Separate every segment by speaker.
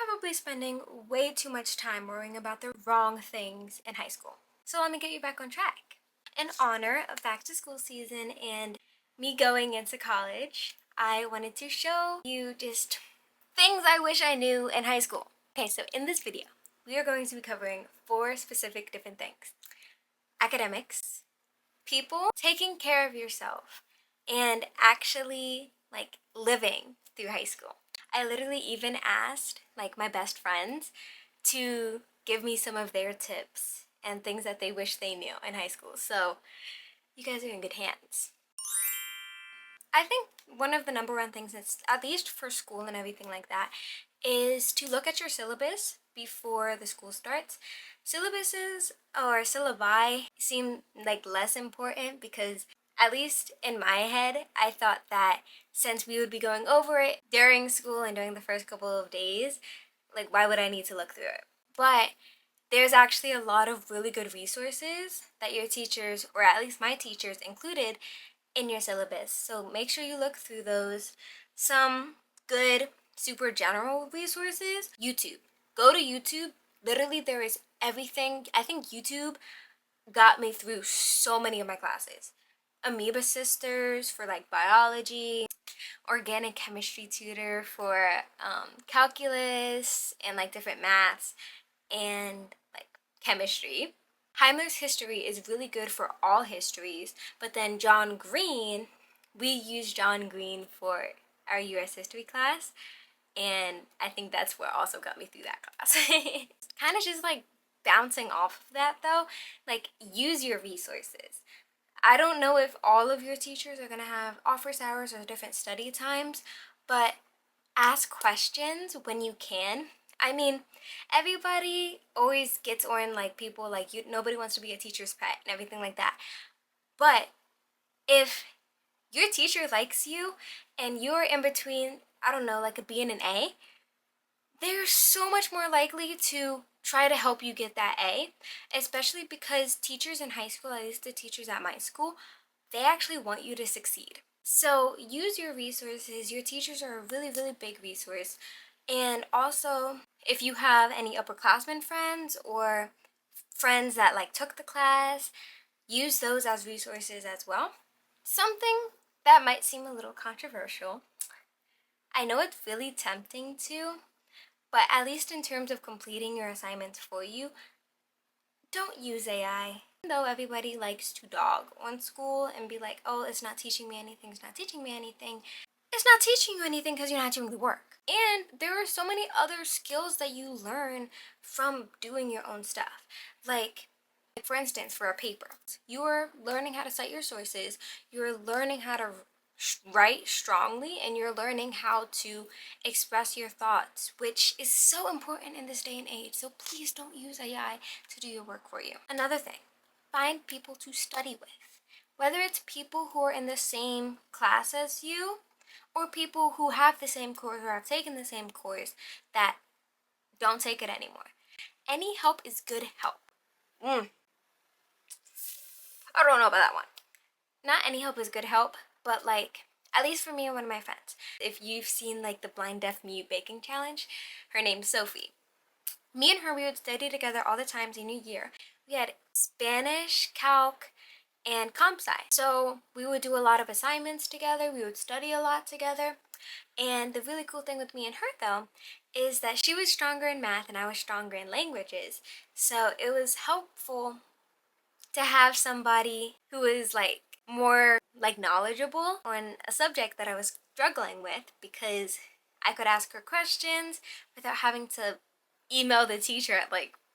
Speaker 1: probably spending way too much time worrying about the wrong things in high school. So let me get you back on track. In honor of back to school season and me going into college, I wanted to show you just things I wish I knew in high school. Okay, so in this video, we are going to be covering 4 specific different things. Academics, people, taking care of yourself, and actually living through high school. I literally even asked my best friends to give me some of their tips and things that they wish they knew in high school. So you guys are in good hands. I think one of the number one things that's, at least for school and everything like that, is to look at your syllabus before the school starts. Syllabuses or syllabi seem less important because, at least in my head, I thought that since we would be going over it during school and during the first couple of days, why would I need to look through it? But there's actually a lot of really good resources that your teachers, or at least my teachers, included in your syllabus. So make sure you look through those. Some good, super general resources. YouTube. Go to YouTube. Literally, there is everything. I think YouTube got me through so many of my classes. Amoeba Sisters for biology, organic chemistry tutor for calculus and different maths and chemistry. Heimler's history is really good for all histories, but then John Green, we use John Green for our US history class, and I think that's what also got me through that class. Kind of just bouncing off of that though, use your resources. I don't know if all of your teachers are going to have office hours or different study times, but ask questions when you can. I mean, everybody always gets on people you, nobody wants to be a teacher's pet and everything like that. But if your teacher likes you and you're in between, I don't know, a B and an A, they're so much more likely to try to help you get that A, especially because teachers in high school, at least the teachers at my school, they actually want you to succeed. So use your resources. Your teachers are a really, really big resource. And also, if you have any upperclassmen friends or friends that took the class, use those as resources as well. Something that might seem a little controversial. I know it's really tempting to, but at least in terms of completing your assignments for you, don't use AI. Even though everybody likes to dog on school and be like, oh, it's not teaching me anything, it's not teaching me anything. It's not teaching you anything because you're not doing the work. And there are so many other skills that you learn from doing your own stuff. For instance, for a paper, you're learning how to cite your sources, you're learning how to write strongly, and you're learning how to express your thoughts, which is so important in this day and age. So please don't use AI to do your work for you. Another thing, find people to study with. Whether it's people who are in the same class as you, or people who have the same course or have taken the same course that don't take it anymore. Any help is good help. I don't know about that one. Not any help is good help, but at least for me and one of my friends. If you've seen the blind deaf mute baking challenge, her name's Sophie. Me and her, we would study together all the time senior year. We had Spanish, calc, and comp sci. So we would do a lot of assignments together, we would study a lot together. And the really cool thing with me and her though is that she was stronger in math and I was stronger in languages. So it was helpful to have somebody who is more knowledgeable on a subject that I was struggling with, because I could ask her questions without having to email the teacher at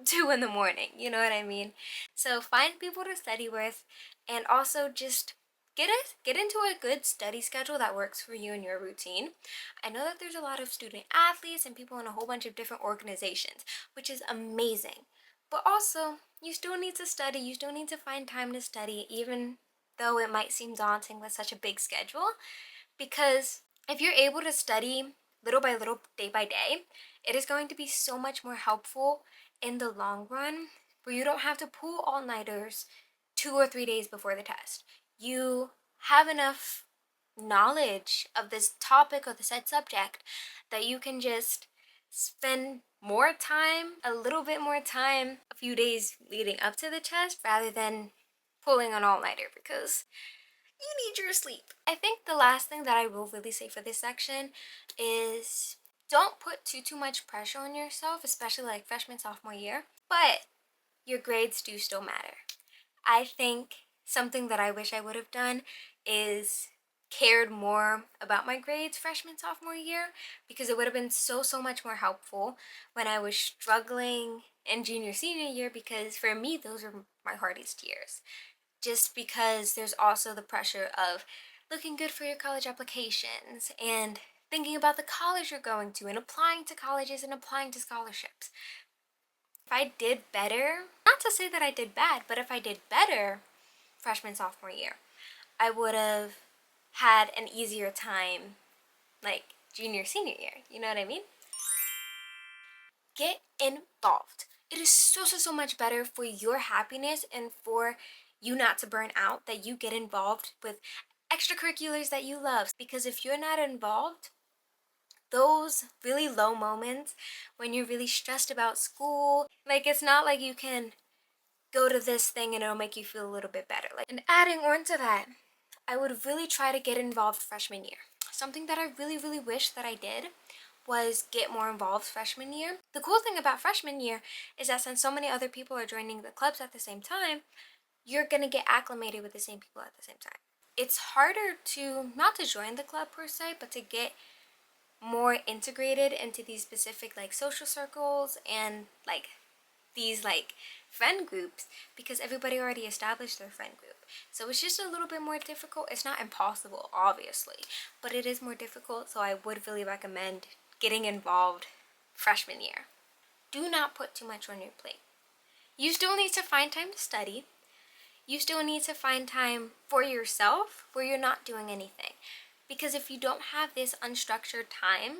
Speaker 1: 2 in the morning, you know what I mean? So find people to study with, and also just get into a good study schedule that works for you and your routine. I know that there's a lot of student athletes and people in a whole bunch of different organizations, which is amazing. But also, you still need to study, you still need to find time to study, even though it might seem daunting with such a big schedule, because if you're able to study little by little, day by day, it is going to be so much more helpful in the long run, where you don't have to pull all-nighters 2 or 3 days before the test. You have enough knowledge of this topic or the said subject that you can just spend more time, a little bit more time, a few days leading up to the test rather than pulling an all-nighter because you need your sleep. I think the last thing that I will really say for this section is don't put too much pressure on yourself, especially like freshman, sophomore year, but your grades do still matter. I think something that I wish I would have done is cared more about my grades freshman, sophomore year, because it would have been so much more helpful when I was struggling in junior, senior year, because for me, those are my hardest years. Just because there's also the pressure of looking good for your college applications and thinking about the college you're going to and applying to colleges and applying to scholarships. If I did better, not to say that I did bad, but if I did better freshman, sophomore year, I would have had an easier time like junior, senior year. You know what I mean? Get involved. It is so much better for your happiness and for you not to burn out that you get involved with extracurriculars that you love. Because if you're not involved, those really low moments when you're really stressed about school, like it's not like you can go to this thing and it'll make you feel a little bit better. Like, and adding on to that, I would really try to get involved freshman year. Something that I really wish that I did was get more involved freshman year. The cool thing about freshman year is that since so many other people are joining the clubs at the same time, you're gonna get acclimated with the same people at the same time. It's harder to, not to join the club per se, but to get more integrated into these specific like social circles and like these like friend groups because everybody already established their friend group. So it's just a little bit more difficult. It's not impossible, obviously, but it is more difficult. So I would really recommend getting involved freshman year. Do not put too much on your plate. You still need to find time to study. You still need to find time for yourself where you're not doing anything. Because if you don't have this unstructured time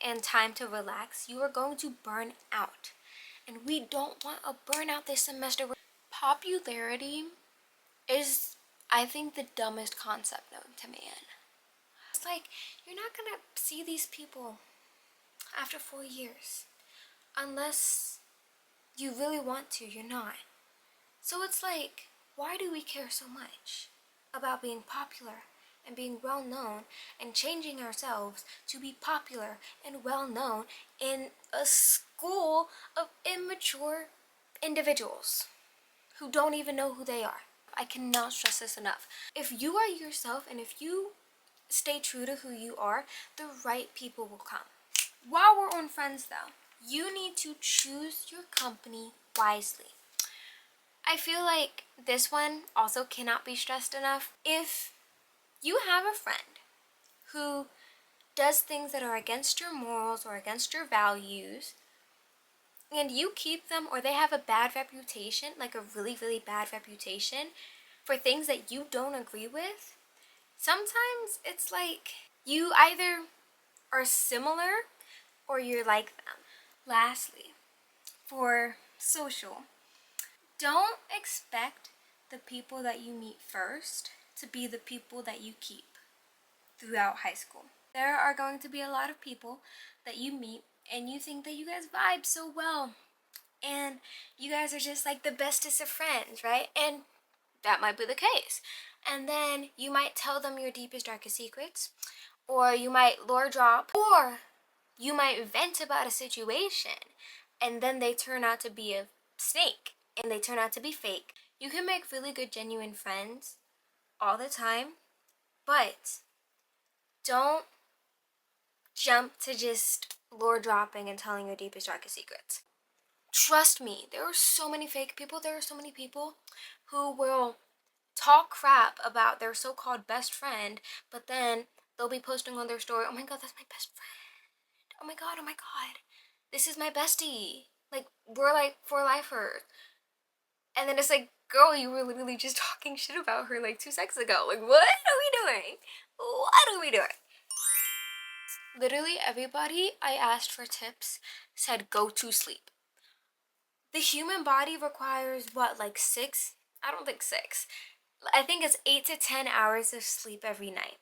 Speaker 1: and time to relax, you are going to burn out. And we don't want a burnout this semester. Popularity is, I think, the dumbest concept known to man. It's like, you're not gonna see these people after 4 years. Unless you really want to, you're not. So it's like, why do we care so much about being popular and being well known and changing ourselves to be popular and well known in a school of immature individuals who don't even know who they are? I cannot stress this enough. If you are yourself and if you stay true to who you are, the right people will come. While we're on friends though, you need to choose your company wisely. I feel like this one also cannot be stressed enough. If you have a friend who does things that are against your morals or against your values, and you keep them, or they have a bad reputation, like a really bad reputation for things that you don't agree with, sometimes it's like you either are similar or you're like them. Lastly, for social, don't expect the people that you meet first to be the people that you keep throughout high school. There are going to be a lot of people that you meet and you think that you guys vibe so well and you guys are just like the bestest of friends, right? And that might be the case. And then you might tell them your deepest, darkest secrets, or you might lore drop, or you might vent about a situation and then they turn out to be a snake and they turn out to be fake. You can make really good, genuine friends all the time, but don't jump to just lore dropping and telling your deepest, darkest secrets. Trust me, there are so many fake people. There are so many people who will talk crap about their so-called best friend, but then they'll be posting on their story, oh my god, that's my best friend. Oh my god. This is my bestie. Like, we're like for lifers. And then it's like, girl, you were literally just talking shit about her like 2 seconds ago. Like, what are we doing? What are we doing? Literally everybody I asked for tips said go to sleep. The human body requires what, like 6? I don't think 6. I think it's 8 to 10 hours of sleep every night.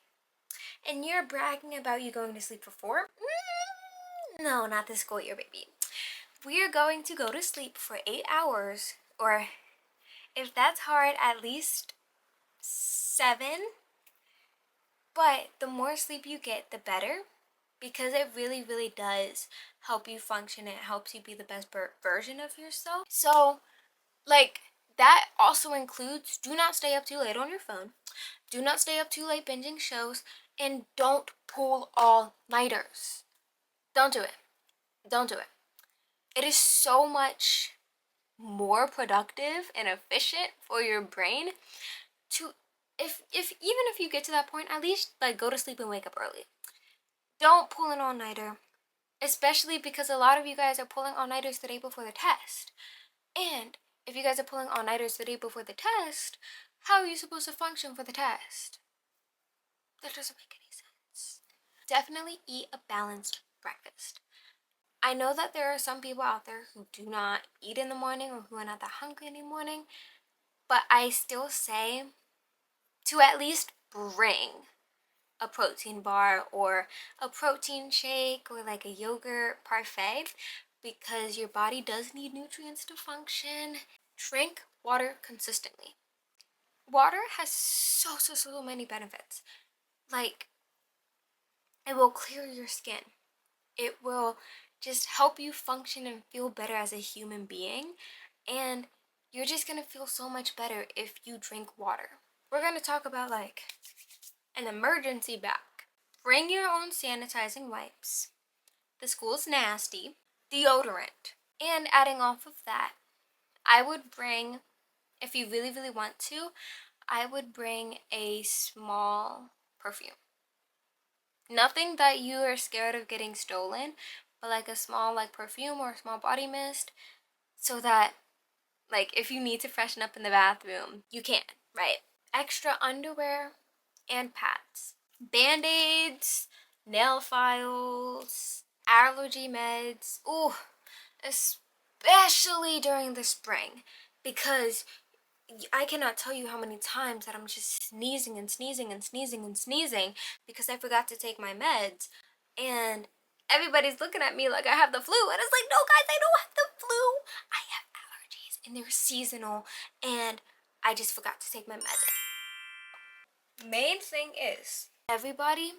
Speaker 1: And you're bragging about you going to sleep for 4? No, not this school year, baby. We are going to go to sleep for 8 hours, or if that's hard, at least 7. But the more sleep you get, the better, because it really, really does help you function. It helps you be the best version of yourself. So, like, that also includes do not stay up too late on your phone. Do not stay up too late binging shows. And don't pull all-nighters. Don't do it. Don't do it. It is so much more productive and efficient for your brain to, if even if you get to that point, at least like go to sleep and wake up early. Don't pull an all-nighter, especially because a lot of you guys are pulling all-nighters the day before the test. And if you guys are pulling all-nighters the day before the test, how are you supposed to function for the test? That doesn't make any sense. Definitely eat a balanced breakfast. I know that there are some people out there who do not eat in the morning or who are not that hungry in the morning, but I still say to at least bring a protein bar or a protein shake or like a yogurt parfait, because your body does need nutrients to function. Drink water consistently. Water has so many benefits. Like, it will clear your skin. It will just help you function and feel better as a human being. And you're just gonna feel so much better if you drink water. We're gonna talk about like an emergency bag. Bring your own sanitizing wipes. The school's nasty. Deodorant. And adding off of that, I would bring, if you really, really want to, I would bring a small perfume. Nothing that you are scared of getting stolen, but like a small like perfume or a small body mist, so that like if you need to freshen up in the bathroom, you can, right? Extra underwear and pads. Band-aids, nail files, allergy meds. Ooh, especially during the spring, because I cannot tell you how many times that I'm just sneezing and sneezing and sneezing and sneezing because I forgot to take my meds, and everybody's looking at me like I have the flu, and it's like, no guys, I don't have the flu. I have allergies and they're seasonal, and I just forgot to take my meds. Main thing is, everybody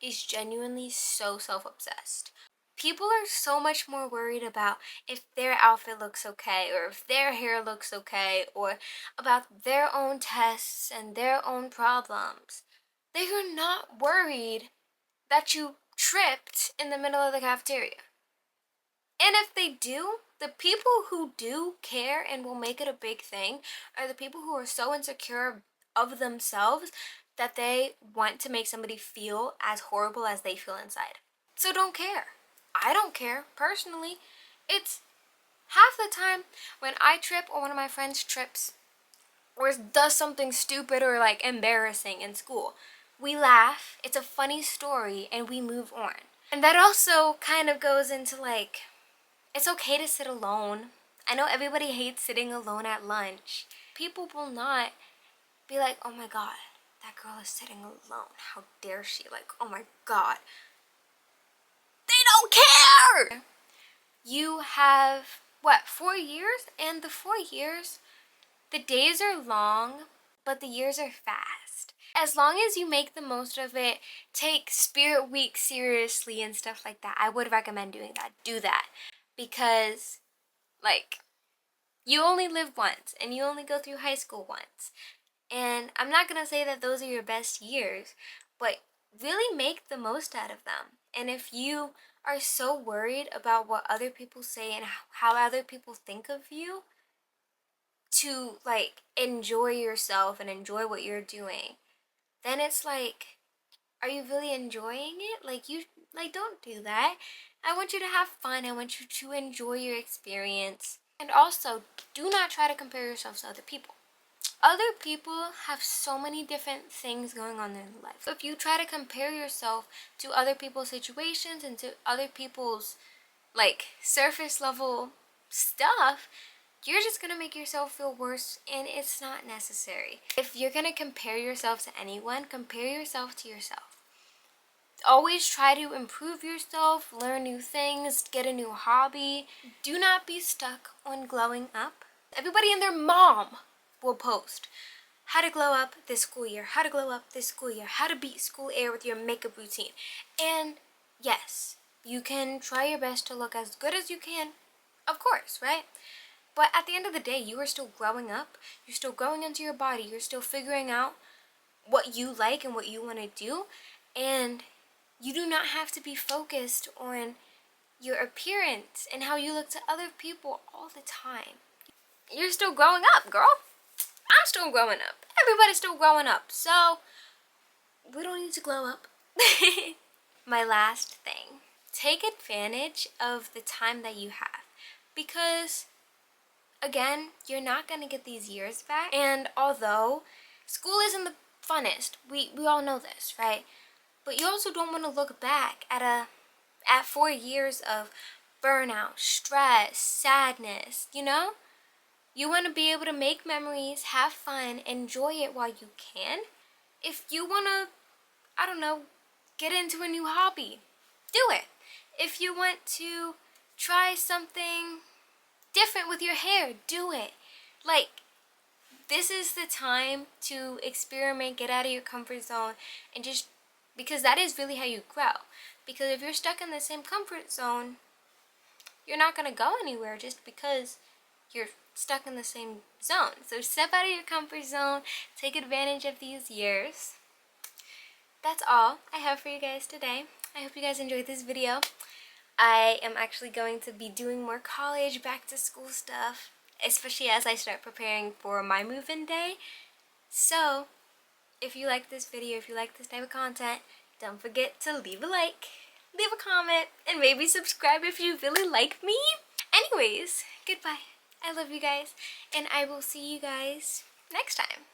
Speaker 1: is genuinely so self-obsessed. People are so much more worried about if their outfit looks okay or if their hair looks okay or about their own tests and their own problems. They are not worried that you tripped in the middle of the cafeteria. And if they do, the people who do care and will make it a big thing are the people who are so insecure of themselves that they want to make somebody feel as horrible as they feel inside. So don't care. I don't care, personally. It's half the time when I trip or one of my friends trips or does something stupid or like embarrassing in school, we laugh, it's a funny story, and we move on. And that also kind of goes into like, it's okay to sit alone. I know everybody hates sitting alone at lunch. People will not be like, oh my god, that girl is sitting alone. How dare she? Like, oh my god. They don't care! You have, what, 4 years? And the 4 years, the days are long, but the years are fast. As long as you make the most of it, take Spirit Week seriously and stuff like that, I would recommend doing that. Do that. Because, like, you only live once, and you only go through high school once. And I'm not going to say that those are your best years, but really make the most out of them. And if you are so worried about what other people say and how other people think of you, to like enjoy yourself and enjoy what you're doing, then it's like, are you really enjoying it? Like, you, like, don't do that. I want you to have fun. I want you to enjoy your experience. And also, do not try to compare yourself to other people. Other people have so many different things going on in their life. If you try to compare yourself to other people's situations and to other people's like surface level stuff, you're just gonna make yourself feel worse, and it's not necessary. If you're gonna compare yourself to anyone, compare yourself to yourself. Always try to improve yourself, learn new things, get a new hobby. Do not be stuck on glowing up. Everybody and their mom will post how to glow up this school year, how to glow up this school year, how to beat school air with your makeup routine. And yes, you can try your best to look as good as you can, of course, right? But at the end of the day, you are still growing up. You're still growing into your body. You're still figuring out what you like and what you want to do. And you do not have to be focused on your appearance and how you look to other people all the time. You're still growing up, girl. I'm still growing up. Everybody's still growing up. So, we don't need to glow up. My last thing. Take advantage of the time that you have. Because, again, you're not going to get these years back. And although school isn't the funnest, we all know this, right? But you also don't want to look back at 4 years of burnout, stress, sadness, you know? You want to be able to make memories, have fun, enjoy it while you can. If you want to, I don't know, get into a new hobby, do it. If you want to try something different with your hair, do it. Like, this is the time to experiment, get out of your comfort zone, and just, because that is really how you grow. Because if you're stuck in the same comfort zone, you're not going to go anywhere just because you're stuck in the same zone. So step out of your comfort zone, take advantage of these years. That's all I have for you guys today. I hope you guys enjoyed this video. I am actually going to be doing more college, back to school stuff, especially as I start preparing for my move-in day. So, if you like this video, if you like this type of content, don't forget to leave a like, leave a comment, and maybe subscribe if you really like me. Anyways, goodbye. I love you guys, and I will see you guys next time.